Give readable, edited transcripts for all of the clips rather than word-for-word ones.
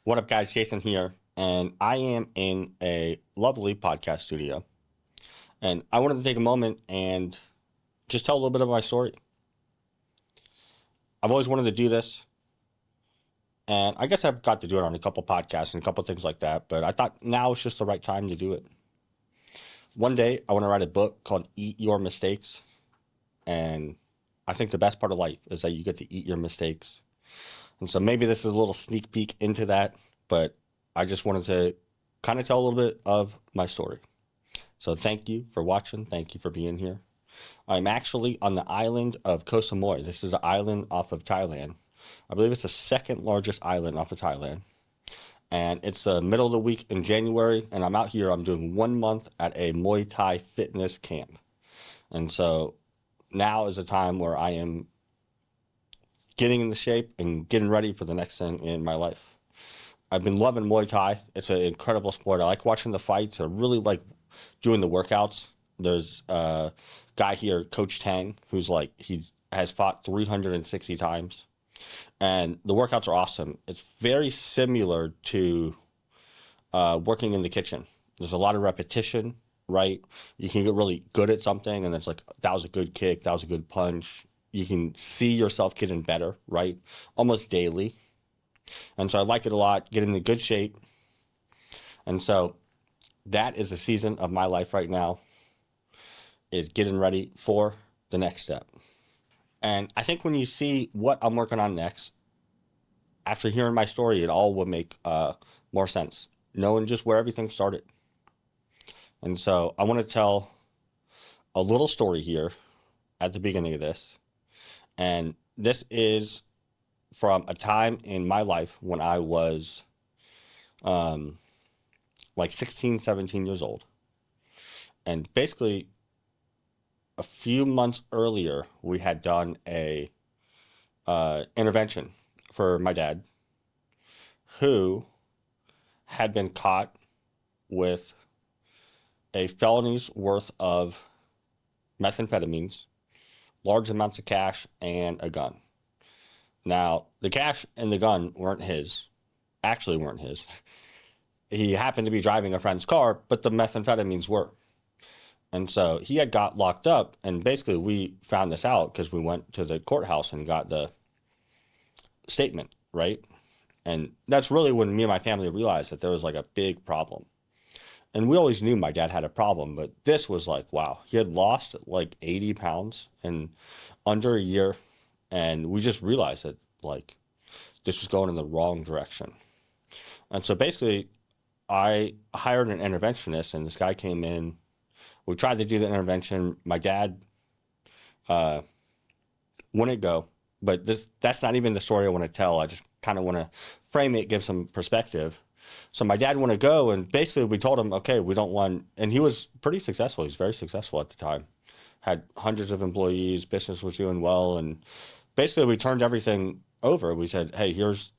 What up, guys? Jason here, and I am in a lovely podcast studio. And I wanted to take a moment and just tell a little bit of my story. I've always wanted to do this, and I guess I've got to do it on a couple podcasts and a couple things like that, but I thought now is just the right time to do it. One day, I want to write a book called Eat Your Mistakes, and I think the best part of life is that you get to eat your mistakes. And so maybe this is a little sneak peek into that, but I just wanted to kind of tell a little bit of my story. So thank you for watching. Thank you for being here. I'm actually on the island of Koh Samui. This is an island off of Thailand. I believe it's the second largest island off of Thailand. And it's the middle of the week in January, and I'm out here. I'm doing 1 month at a Muay Thai fitness camp. And so now is a time where I am getting into shape and getting ready for the next thing in my life. I've been loving Muay Thai. It's an incredible sport. I like watching the fights. I really like doing the workouts. There's a guy here, Coach Tang, who's like, he has fought 360 times. And the workouts are awesome. It's very similar to working in the kitchen. There's a lot of repetition, right? You can get really good at something, and it's like, that was a good kick, that was a good punch. You can see yourself getting better, right? Almost daily. And so I like it a lot, get into good shape. And so that is the season of my life right now, is getting ready for the next step. And I think when you see what I'm working on next, after hearing my story, it all will make more sense, knowing just where everything started. And so I want to tell a little story here at the beginning of this. And this is from a time in my life when I was like 16, 17 years old. And basically, a few months earlier, we had done a intervention for my dad, who had been caught with a felony's worth of methamphetamines, large amounts of cash, and a gun. Now, the cash and the gun weren't his, actually weren't his. He happened to be driving a friend's car, but the methamphetamines were. And so he had got locked up, and basically we found this out because we went to the courthouse and got the statement, right? And that's really when me and my family realized that there was like a big problem. And we always knew my dad had a problem, but this was like, wow, he had lost like 80 pounds in under a year. And we just realized that like this was going in the wrong direction. And so basically I hired an interventionist, and this guy came in. We tried to do the intervention. My dad wouldn't go, but that's not even the story I want to tell. I just kind of want to frame it, give some perspective. So my dad wanted to go, and basically we told him, okay, we don't want, and he was pretty successful. He was very successful at the time. Had hundreds of employees, business was doing well, and basically we turned everything over. We said, hey, here's,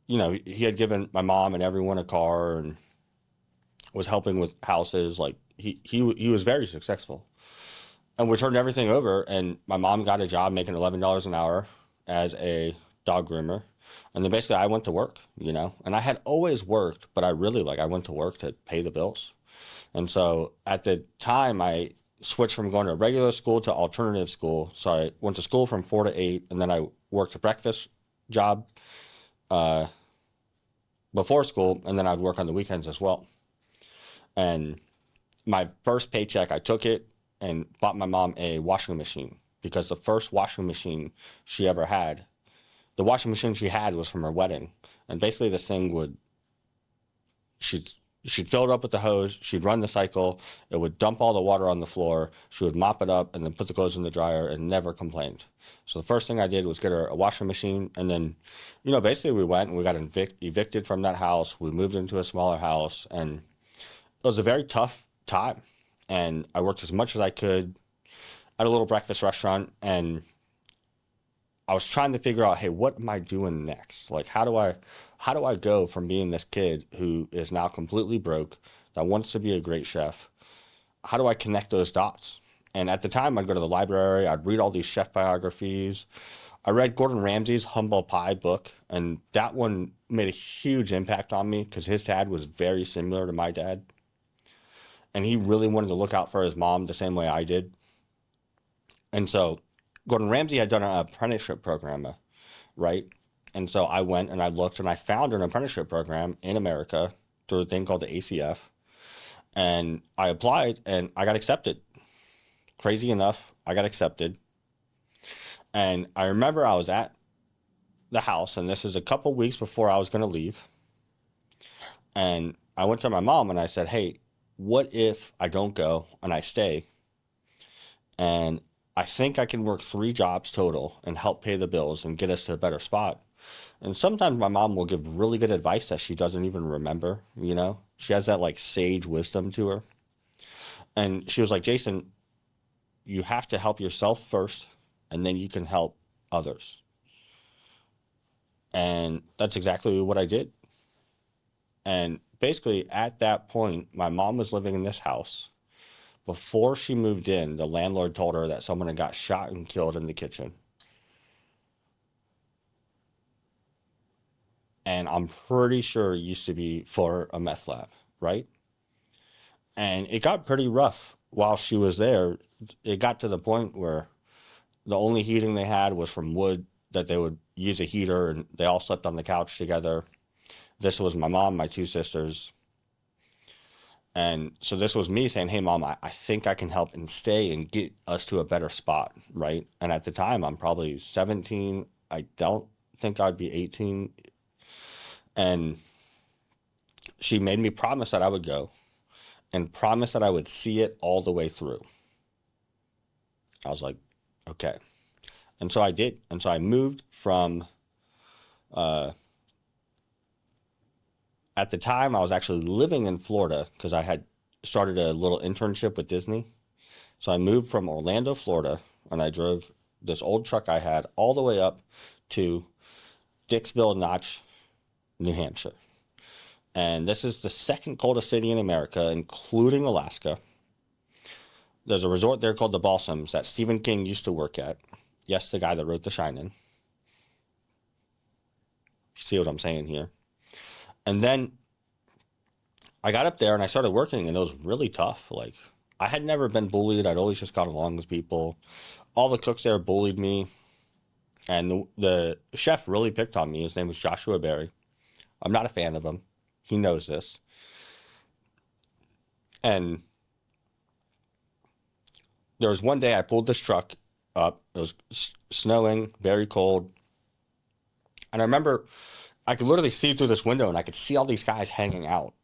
he had given my mom and everyone a car and was helping with houses. Like he was very successful. And we turned everything over, and my mom got a job making $11 an hour as a dog groomer. And then basically I went to work, and I had always worked, but I went to work to pay the bills. And so at the time I switched from going to regular school to alternative school. So I went to school from 4 to 8, and then I worked a breakfast job before school, and then I'd work on the weekends as well. And my first paycheck, I took it and bought my mom a washing machine, because the first washing machine she ever had, the washing machine she had was from her wedding. And basically this thing she'd fill it up with the hose, she'd run the cycle, it would dump all the water on the floor, she would mop it up and then put the clothes in the dryer, and never complained. So the first thing I did was get her a washing machine, and then, basically we went and we got evicted from that house. We moved into a smaller house, and it was a very tough time. And I worked as much as I could at a little breakfast restaurant, and I was trying to figure out, hey, what am I doing next? Like, how do I go from being this kid who is now completely broke, that wants to be a great chef? How do I connect those dots? And at the time, I'd go to the library, I'd read all these chef biographies, I read Gordon Ramsay's Humble Pie book, and that one made a huge impact on me because his dad was very similar to my dad. And he really wanted to look out for his mom the same way I did. And so Gordon Ramsay had done an apprenticeship program, right? And so I went and I looked and I found an apprenticeship program in America through a thing called the ACF. And I applied and I got accepted. Crazy enough, I got accepted. And I remember I was at the house, and this is a couple weeks before I was going to leave. And I went to my mom and I said, hey, what if I don't go and I stay? And I think I can work 3 jobs total and help pay the bills and get us to a better spot. And sometimes my mom will give really good advice that she doesn't even remember, you know? She has that like sage wisdom to her. And she was like, Jason, you have to help yourself first, and then you can help others. And that's exactly what I did. And basically at that point, my mom was living in this house. Before she moved in, the landlord told her that someone had got shot and killed in the kitchen. And I'm pretty sure it used to be for a meth lab, right? And it got pretty rough while she was there. It got to the point where the only heating they had was from wood, that they would use a heater, and they all slept on the couch together. This was my mom, my 2 sisters. And so this was me saying, hey, mom, I think I can help and stay and get us to a better spot, right? And at the time, I'm probably 17. I don't think I'd be 18. And she made me promise that I would go and promise that I would see it all the way through. I was like, okay. And so I did. And so I moved from, at the time, I was actually living in Florida because I had started a little internship with Disney. So I moved from Orlando, Florida, and I drove this old truck I had all the way up to Dixville Notch, New Hampshire. And this is the second coldest city in America, including Alaska. There's a resort there called the Balsams that Stephen King used to work at. Yes, the guy that wrote The Shining. You see what I'm saying here? And then I got up there and I started working, and it was really tough. Like, I had never been bullied. I'd always just got along with people. All the cooks there bullied me. And the chef really picked on me. His name was Joshua Berry. I'm not a fan of him. He knows this. And there was one day I pulled this truck up. It was snowing, very cold. And I remember I could literally see through this window, and I could see all these guys hanging out.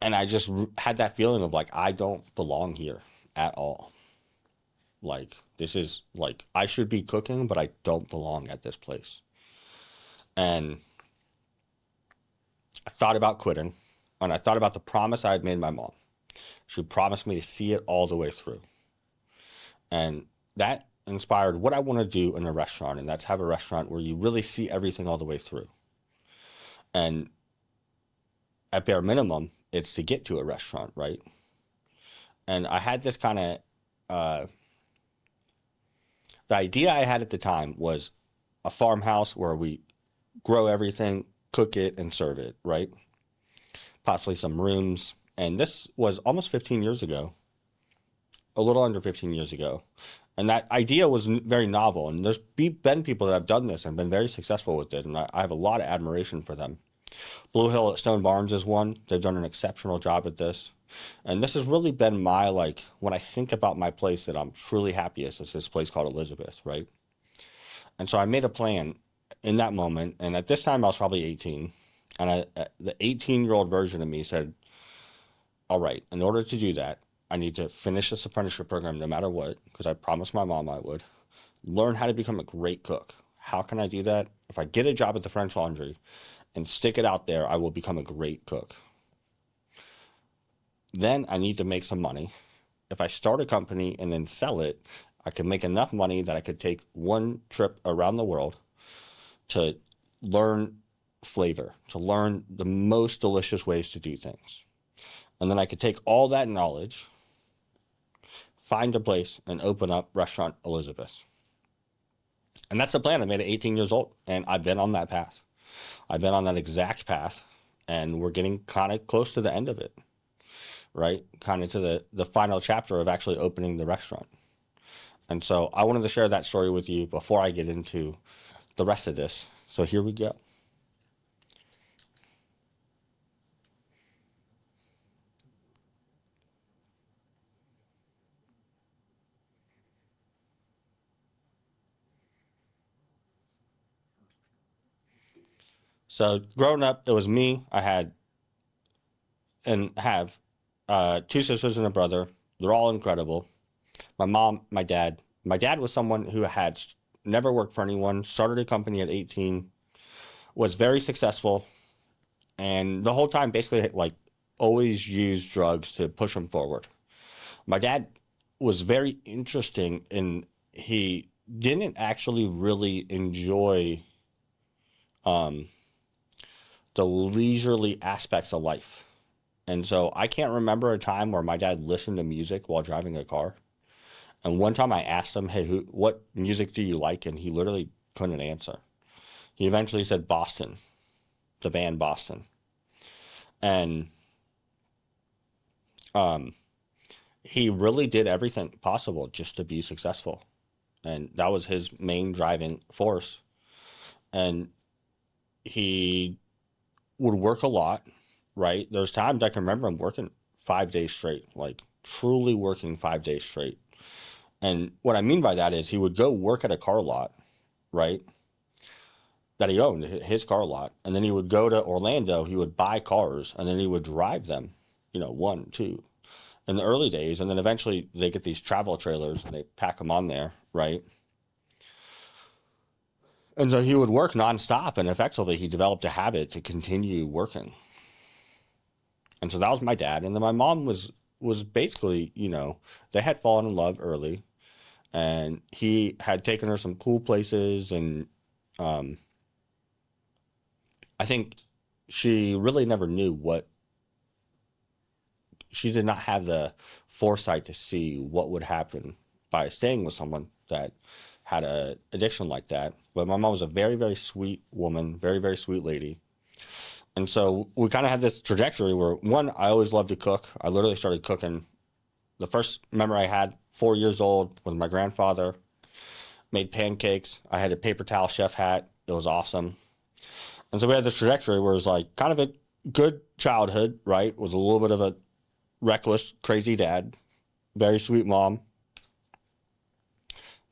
And I just had that feeling of like, I don't belong here at all. Like, this is like, I should be cooking, but I don't belong at this place. And I thought about quitting, and I thought about the promise I had made my mom. She promised me to see it all the way through. And that inspired what I want to do in a restaurant, and that's have a restaurant where you really see everything all the way through. And at bare minimum, it's to get to a restaurant, right? And I had this kind of, the idea I had at the time was a farmhouse where we grow everything, cook it, and serve it, right? Possibly some rooms. And this was almost 15 years ago, a little under 15 years ago. And that idea was very novel. And there's been people that have done this and been very successful with it. And I have a lot of admiration for them. Blue Hill at Stone Barns is one. They've done an exceptional job at this. And this has really been my, like, when I think about my place that I'm truly happiest, it's this place called Elizabeth, right? And so I made a plan in that moment. And at this time, I was probably 18. And the 18-year-old version of me said, all right, in order to do that, I need to finish this apprenticeship program no matter what, because I promised my mom I would. Learn how to become a great cook. How can I do that? If I get a job at the French Laundry and stick it out there, I will become a great cook. Then I need to make some money. If I start a company and then sell it, I can make enough money that I could take one trip around the world to learn flavor, to learn the most delicious ways to do things. And then I could take all that knowledge, find a place, and open up Restaurant Elizabeth. And that's the plan. I made it 18 years old, and I've been on that path. I've been on that exact path, and we're getting kind of close to the end of it, right? Kind of to the final chapter of actually opening the restaurant. And so I wanted to share that story with you before I get into the rest of this. So here we go. So growing up, it was me. I had and have two sisters and a brother. They're all incredible. My mom, my dad. My dad was someone who had never worked for anyone, started a company at 18, was very successful, and the whole time basically like always used drugs to push him forward. My dad was very interesting in he didn't actually really enjoy um, the leisurely aspects of life. And so I can't remember a time where my dad listened to music while driving a car. And one time I asked him, "Hey, what music do you like?" And he literally couldn't answer. He eventually said Boston, the band Boston. And um, he really did everything possible just to be successful. And that was his main driving force. And he would work a lot, right? There's times I can remember him working 5 days straight, like truly working 5 days straight. And what I mean by that is he would go work at a car lot, right? That he owned, his car lot. And then he would go to Orlando, he would buy cars, and then he would drive them, one, two, in the early days. And then eventually they get these travel trailers and they pack them on there, right? And so he would work nonstop, and effectively he developed a habit to continue working. And so that was my dad. And then my mom was basically, they had fallen in love early, and he had taken her some cool places, and I think she really never knew she did not have the foresight to see what would happen by staying with someone that had a addiction like that. But my mom was a very, very sweet woman, very, very sweet lady. And so we kind of had this trajectory where, one, I always loved to cook. I literally started cooking. The first memory I had, 4 years old, was my grandfather made pancakes. I had a paper towel chef hat. It was awesome. And so we had this trajectory where it was like kind of a good childhood, right? It was a little bit of a reckless, crazy dad, very sweet mom.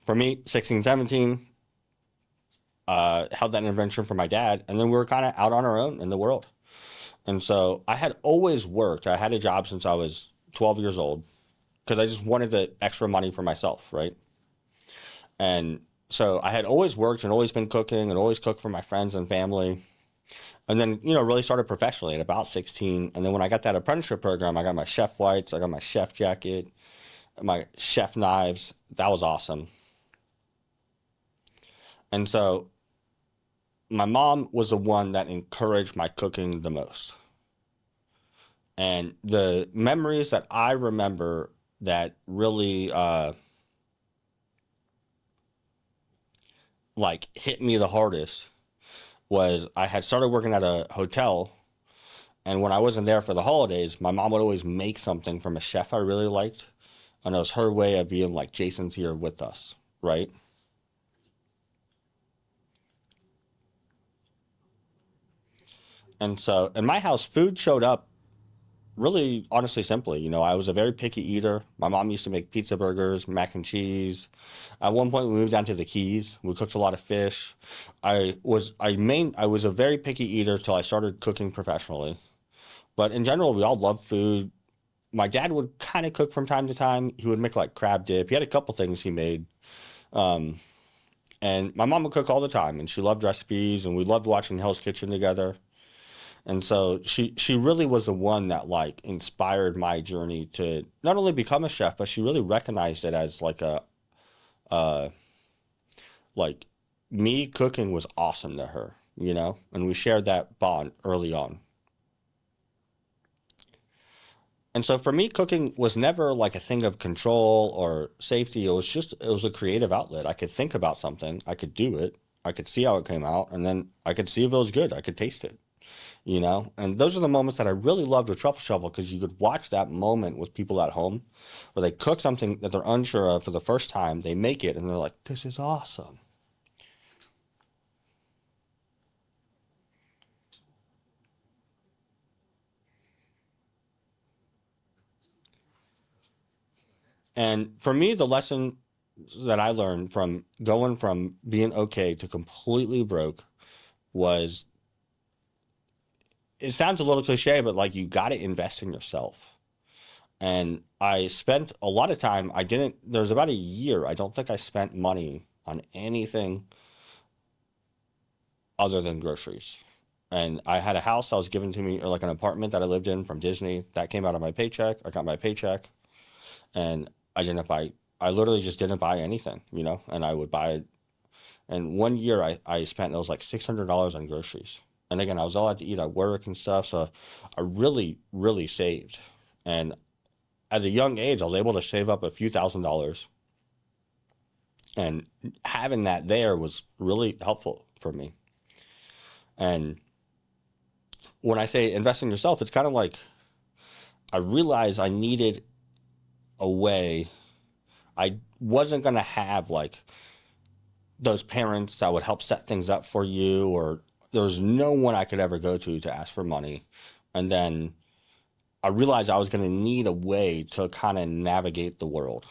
For me, 16, 17, held that intervention for my dad, and then we were kind of out on our own in the world. And so I had always worked. I had a job since I was 12 years old because I just wanted the extra money for myself, right? And so I had always worked and always been cooking and always cooked for my friends and family. And then, really started professionally at about 16. And then when I got that apprenticeship program, I got my chef whites, I got my chef jacket, my chef knives. That was awesome. And so my mom was the one that encouraged my cooking the most. And the memories that I remember that really hit me the hardest was I had started working at a hotel, and when I wasn't there for the holidays, my mom would always make something from a chef I really liked, and it was her way of being like, Jason's here with us, right? And so in my house, food showed up really honestly simply. I was a very picky eater. My mom used to make pizza burgers, mac and cheese. At one point we moved down to the Keys. We cooked a lot of fish. I was a very picky eater till I started cooking professionally. But in general, we all loved food. My dad would kind of cook from time to time. He would make like crab dip. He had a couple things he made. Um, and my mom would cook all the time, and she loved recipes, and we loved watching Hell's Kitchen together. And so she really was the one that like inspired my journey to not only become a chef, but she really recognized it as like uh like me cooking was awesome to her, and we shared that bond early on. And so for me, cooking was never like a thing of control or safety. It was a creative outlet. I could think about something, I could do it, I could see how it came out, and then I could see if it was good. I could taste it, you know? And those are the moments that I really loved with Truffle Shovel, because you could watch that moment with people at home where they cook something that they're unsure of for the first time, they make it, and they're like, this is awesome. And for me, the lesson that I learned from going from being okay to completely broke was, it sounds a little cliche, but like, you got to invest in yourself. And I spent a lot of time, there was about a year, I don't think I spent money on anything other than groceries. And I had a house that was given to me, or like an apartment that I lived in from Disney, that came out of my paycheck. I got my paycheck, and I literally just didn't buy anything, you know, and I would buy it. And one year I spent, it was like $600 on groceries. And again, I was all out to eat at work and stuff. So I really, really saved. And as a young age, I was able to save up a few $1,000s. And having that there was really helpful for me. And when I say invest in yourself, it's kind of like, I realized I needed a way. I wasn't going to have like those parents that would help set things up for you, or there was no one I could ever go to ask for money. And then I realized I was going to need a way to kind of navigate the world,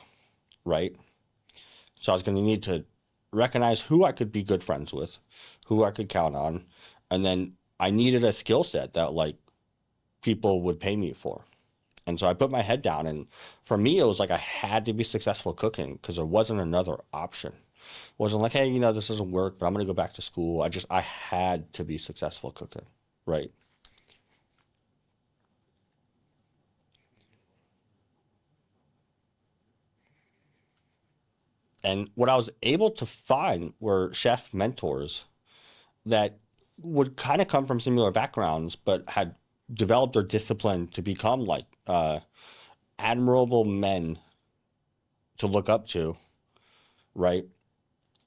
right? So I was going to need to recognize who I could be good friends with, who I could count on. And then I needed a skill set that like people would pay me for. And so I put my head down, and for me, it was like I had to be successful cooking because there wasn't another option. It wasn't like, hey, you know, this doesn't work, but I'm going to go back to school. I had to be successful cooking, right? And what I was able to find were chef mentors that would kind of come from similar backgrounds, but had developed their discipline to become like admirable men to look up to, right?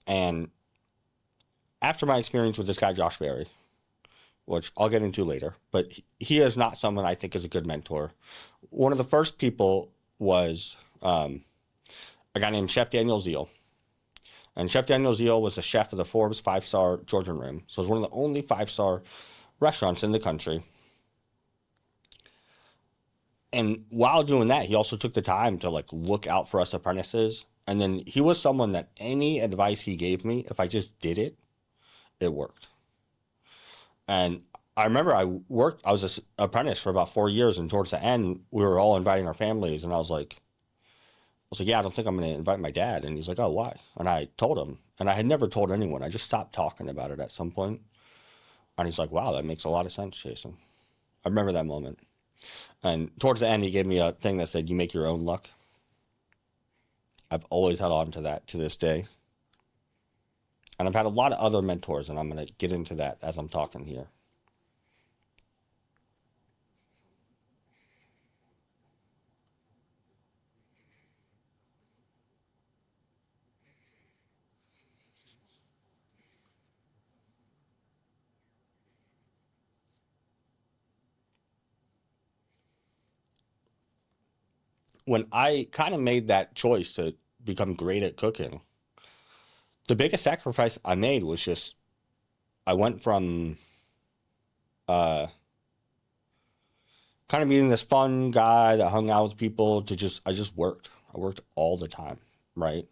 And after my experience with this guy, Josh Berry, which I'll get into later, but he is not someone I think is a good mentor. One of the first people was a guy named Chef Daniel Zeal. And Chef Daniel Zeal was the chef of the Forbes five-star Georgian Room. So it's one of the only five-star restaurants in the country. And while doing that, he also took the time to like look out for us apprentices. And then he was someone that any advice he gave me, if I just did it, it worked. And I remember I was an apprentice for about 4 years, and towards the end, we were all inviting our families, and I was like, yeah, I don't think I'm going to invite my dad. And he's like, oh, why? And I told him, and I had never told anyone. I just stopped talking about it at some point. And he's like, wow, that makes a lot of sense, Jason. I remember that moment. And towards the end, he gave me a thing that said, you make your own luck. I've always held on to that to this day. And I've had a lot of other mentors, and I'm going to get into that as I'm talking here. When I kind of made that choice to become great at cooking, the biggest sacrifice I made was just, I went from uh, kind of being this fun guy that hung out with people to I just worked. I worked all the time, right?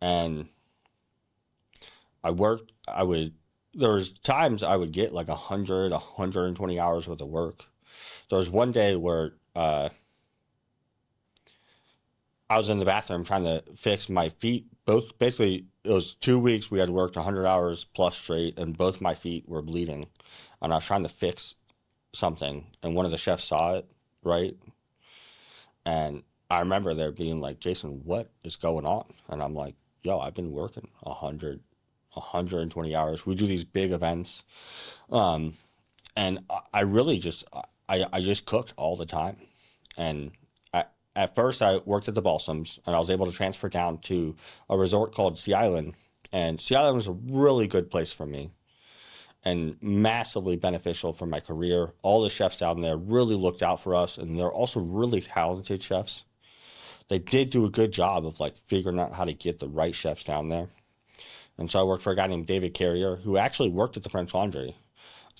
And there was times I would get like 120 hours worth of work. There was one day where I was in the bathroom trying to fix my feet. Both, basically, it was 2 weeks. We had worked 100 hours plus straight, and both my feet were bleeding. And I was trying to fix something, and one of the chefs saw it, right? And I remember there being like, Jason, what is going on? And I'm like, yo, I've been working 120 hours. We do these big events. And I really just, I just cooked all the time. And at first, I worked at the Balsams, and I was able to transfer down to a resort called Sea Island. And Sea Island was a really good place for me and massively beneficial for my career. All the chefs down there really looked out for us, and they're also really talented chefs. They did do a good job of like figuring out how to get the right chefs down there. And so I worked for a guy named David Carrier, who actually worked at the French Laundry.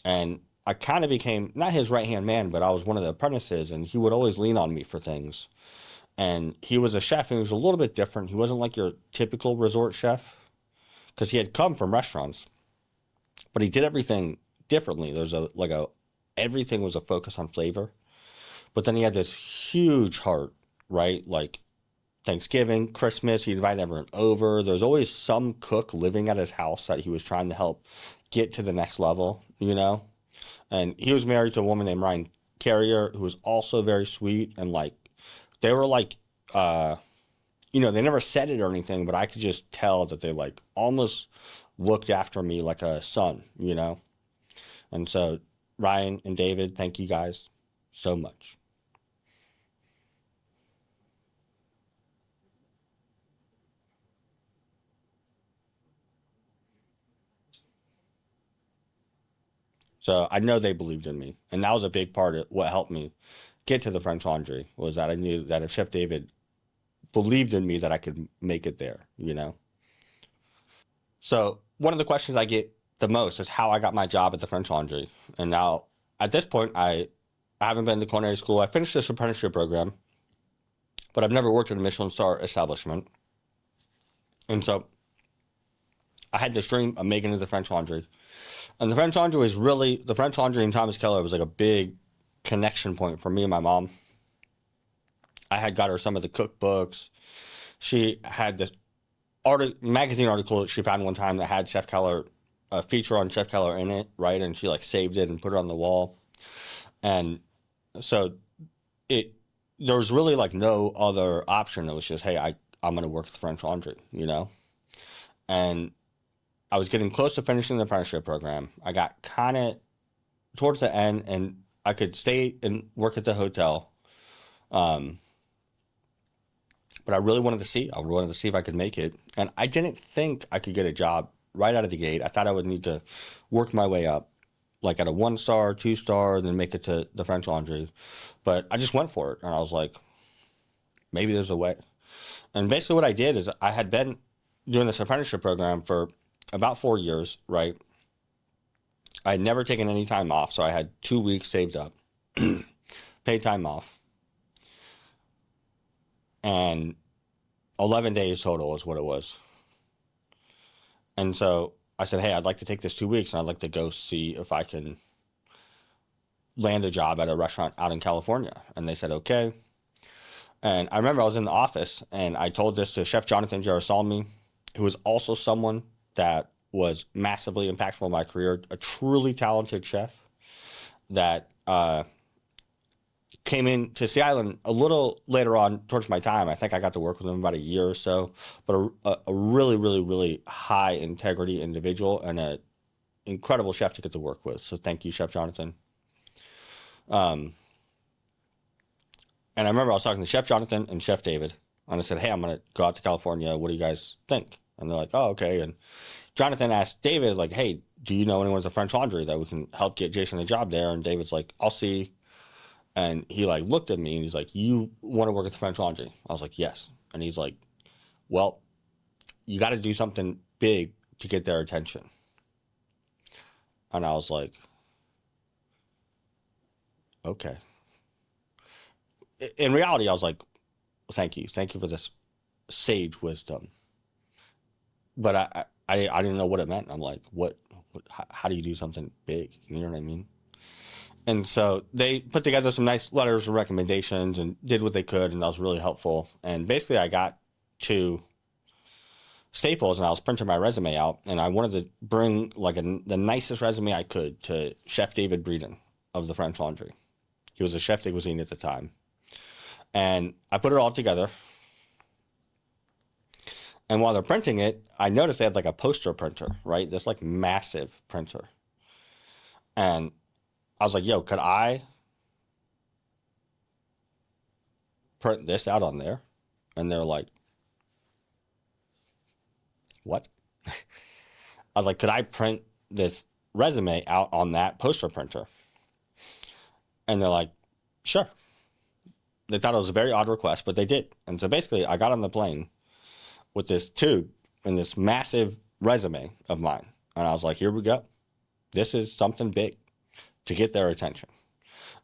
And I kind of became not his right hand man, but I was one of the apprentices, and he would always lean on me for things. And he was a chef, and he was a little bit different. He wasn't like your typical resort chef because he had come from restaurants, but he did everything differently. There's everything was a focus on flavor, but then he had this huge heart, right? Like Thanksgiving, Christmas, he invited everyone over. There's always some cook living at his house that he was trying to help get to the next level, you know? And he was married to a woman named Ryan Carrier, who was also very sweet. And like, they were like, they never said it or anything, but I could just tell that they like almost looked after me like a son, you know? And so, Ryan and David, thank you guys so much. So I know they believed in me. And that was a big part of what helped me get to the French Laundry, was that I knew that if Chef David believed in me, that I could make it there, you know? So one of the questions I get the most is how I got my job at the French Laundry. And now at this point, I haven't been to culinary school. I finished this apprenticeship program, but I've never worked in a Michelin star establishment. And so I had this dream of making it the French Laundry. And the French Laundry and Thomas Keller was like a big connection point for me and my mom. I had got her some of the cookbooks. She had this magazine article that she found one time that had Chef Keller, a feature on Chef Keller in it, right? And she like saved it and put it on the wall. And so it there was really like no other option. It was just, hey, I'm gonna work at the French Laundry, you know? And I was getting close to finishing the apprenticeship program. I got kind of towards the end, and I could stay and work at the hotel. Um, but I wanted to see if I could make it. And I didn't think I could get a job right out of the gate. I thought I would need to work my way up, like at a 1 star, 2 star, then make it to the French Laundry. But I just went for it, and I was like, maybe there's a way. And basically, what I did is I had been doing this apprenticeship program for about 4 years, right? I had never taken any time off, so I had 2 weeks saved up, paid time off, and 11 days total is what it was. And so I said, hey, I'd like to take this 2 weeks, and I'd like to go see if I can land a job at a restaurant out in California. And they said, okay. And I remember I was in the office, and I told this to Chef Jonathan Gerasalmi, who was also someone that was massively impactful in my career, a truly talented chef that came in to Sea Island a little later on towards my time. I think I got to work with him about a year or so, but a really, really, really high integrity individual and an incredible chef to get to work with. So thank you, Chef Jonathan. Um, and I remember I was talking to Chef Jonathan and Chef David, and I said, hey, I'm going to go out to California. What do you guys think? And they're like, oh, okay. And Jonathan asked David, like, hey, do you know anyone at the French Laundry that we can help get Jason a job there? And David's like, I'll see. And he like looked at me and he's like, you want to work at the French Laundry? I was like, yes. And he's like, well, you got to do something big to get their attention. And I was like, okay. In reality, I was like, thank you. Thank you for this sage wisdom. But I didn't know what it meant. I'm like, what how do you do something big? You know what I mean? And so they put together some nice letters of recommendations and did what they could, and that was really helpful. And basically, I got to Staples and I was printing my resume out, and I wanted to bring like the nicest resume I could to Chef David Breeden of the French Laundry. He was a chef de cuisine at the time. And I put it all together. And while they're printing it, I noticed they had like a poster printer, right? This like massive printer. And I was like, yo, could I print this out on there? And they're like, what? I was like, could I print this resume out on that poster printer? And they're like, sure. They thought it was a very odd request, but they did. And so basically, I got on the plane with this tube and this massive resume of mine. And I was like, here we go. This is something big to get their attention.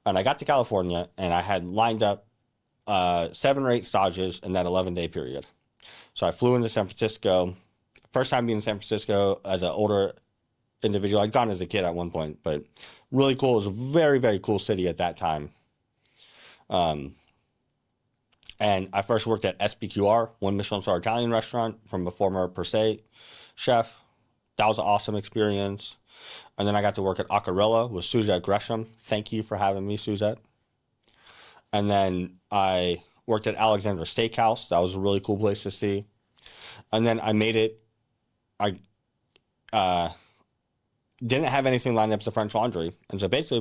And I got to California, and I had lined up 7 or 8 stages in that 11-day period. So I flew into San Francisco. First time being in San Francisco as an older individual. I'd gone as a kid at one point, but really cool. It was a very, very cool city at that time. And I first worked at SBQR, one Michelin star Italian restaurant, from a former per se chef. That was an awesome experience. And then I got to work at Accarella with Suzette Gresham. Thank you for having me, Suzette. And then I worked at Alexander Steakhouse. That was a really cool place to see. And then I made it. I didn't have anything lined up to French Laundry. And so basically